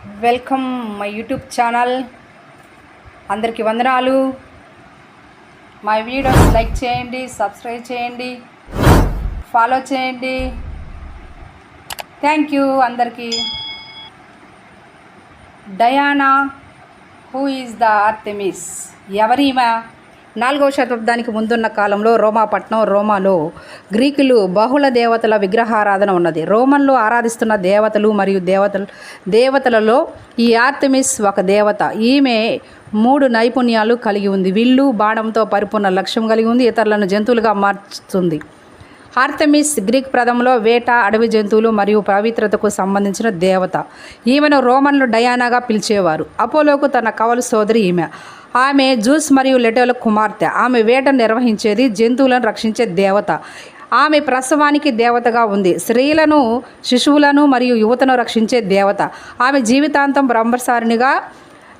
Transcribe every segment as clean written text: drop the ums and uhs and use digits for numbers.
Welcome my YouTube channel. అందరికీ వందనాలు. మా వీడియోస్ లైక్ చేయండి, సబ్స్క్రైబ్ చేయండి, ఫాలో చేయండి. థ్యాంక్ యూ అందరికీ. Diana who is the Artemis? ఎవరీమా? 4వ శతాబ్దానికి ముందున్న కాలంలో రోమాలో గ్రీకులు బహుళ దేవతల విగ్రహారాధన ఉన్నది. రోమన్లు ఆరాధిస్తున్న దేవతలు మరియు దేవతలలో ఈ ఆర్టెమిస్ ఒక దేవత. ఈమె 3 నైపుణ్యాలు కలిగి ఉంది. విల్లు, బాణంతో పరిపూర్ణ లక్ష్యం కలిగి ఉంది. ఇతరులను జంతువులుగా మార్చుతుంది. ఆర్టెమిస్ గ్రీక్ పదంలో వేట, అడవి జంతువులు మరియు పవిత్రతకు సంబంధించిన దేవత. ఈమెను రోమన్లు డయానాగా పిలిచేవారు. అపోలోకు తన కవల సోదరి ఈమె. ఆమె జూస్ మరియు లెటోల కుమార్తె. ఆమె వేట నిర్వహించేది, జంతువులను రక్షించే దేవత. ఆమె ప్రసవానికి దేవతగా ఉంది. స్త్రీలను, శిశువులను మరియు యువతను రక్షించే దేవత. ఆమె జీవితాంతం బ్రహ్మచారిణిగా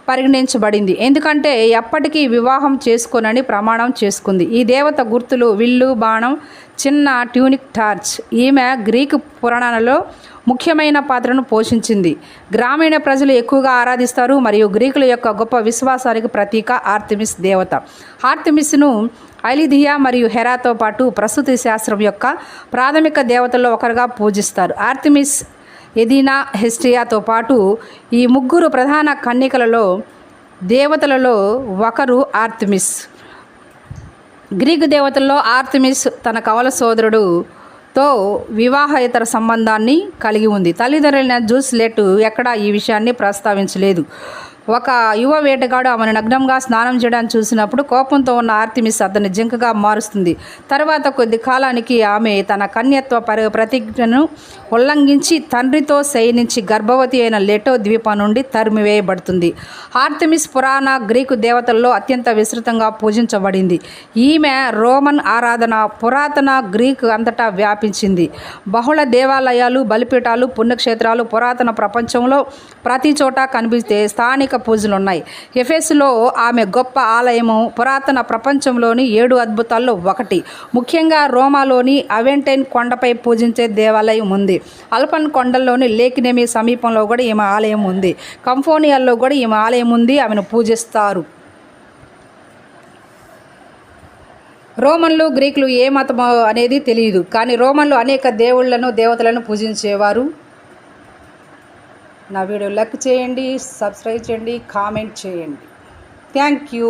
పరిగణించబడింది, ఎందుకంటే ఎప్పటికీ వివాహం చేసుకోనని ప్రమాణం చేసుకుంది. ఈ దేవత గుర్తులు విల్లు, బాణం, చిన్న ట్యూనిక్, టార్చ్. ఈమె గ్రీకు పురాణాలలో ముఖ్యమైన పాత్రను పోషించింది. గ్రామీణ ప్రజలు ఎక్కువగా ఆరాధిస్తారు మరియు గ్రీకుల యొక్క గొప్ప విశ్వాసానికి ప్రతీక ఆర్టెమిస్ దేవత. ఆర్టెమిస్ను ఐలిథియా మరియు హెరాతో పాటు ప్రసూతి శాస్త్రం యొక్క ప్రాథమిక దేవతల్లో ఒకరుగా పూజిస్తారు. ఆర్టెమిస్, ఎదీనా, హెస్టియాతో పాటు ఈ 3 ప్రధాన కన్యకలలో దేవతలలో ఒకరు ఆర్టెమిస్. గ్రీకు దేవతల్లో ఆర్టెమిస్ తన కవల సోదరుడుతో వివాహేతర సంబంధాన్ని కలిగి ఉంది. తల్లిదండ్రులైన జూస్, లెటు ఎక్కడా ఈ విషయాన్ని ప్రస్తావించలేదు. ఒక యువ వేటగాడు ఆమెను నగ్నంగా స్నానం చేయడానికి చూసినప్పుడు కోపంతో ఉన్న ఆర్టెమిస్ అతన్ని జింకగా మారుస్తుంది. తర్వాత కొద్ది కాలానికి ఆమె తన కన్యత్వ ప్రతిజ్ఞను ఉల్లంఘించి తండ్రితో శయనించి గర్భవతి అయిన లెటో ద్వీపం నుండి తరిమివేయబడుతుంది. ఆర్టెమిస్ పురాణ గ్రీకు దేవతల్లో అత్యంత విస్తృతంగా పూజించబడింది. ఈమె రోమన్ ఆరాధన పురాతన గ్రీకు అంతటా వ్యాపించింది. బహుళ దేవాలయాలు, బలిపీఠాలు, పుణ్యక్షేత్రాలు పురాతన ప్రపంచంలో ప్రతి చోట కనిపిస్తే స్థానిక పూజలున్నాయి. ఎఫెసులో ఆమె గొప్ప ఆలయము పురాతన ప్రపంచంలోని 7 అద్భుతాల్లో ఒకటి. ముఖ్యంగా రోమాలోని అవెంటైన్ కొండపై పూజించే దేవాలయం ఉంది. అల్పన్ కొండల్లోని లేక్ నెమి సమీపంలో కూడా ఈమె ఆలయం ఉంది. కంఫోనియాల్లో కూడా ఈమె ఆలయం ఉంది. ఆమెను పూజిస్తారు. రోమన్లు, గ్రీకులు ఏ మతం అనేది తెలియదు, కానీ రోమన్లు అనేక దేవుళ్లను, దేవతలను పూజించేవారు. నా వీడియో లైక్ చేయండి, సబ్స్క్రైబ్ చేయండి, కామెంట్ చేయండి. Thank you.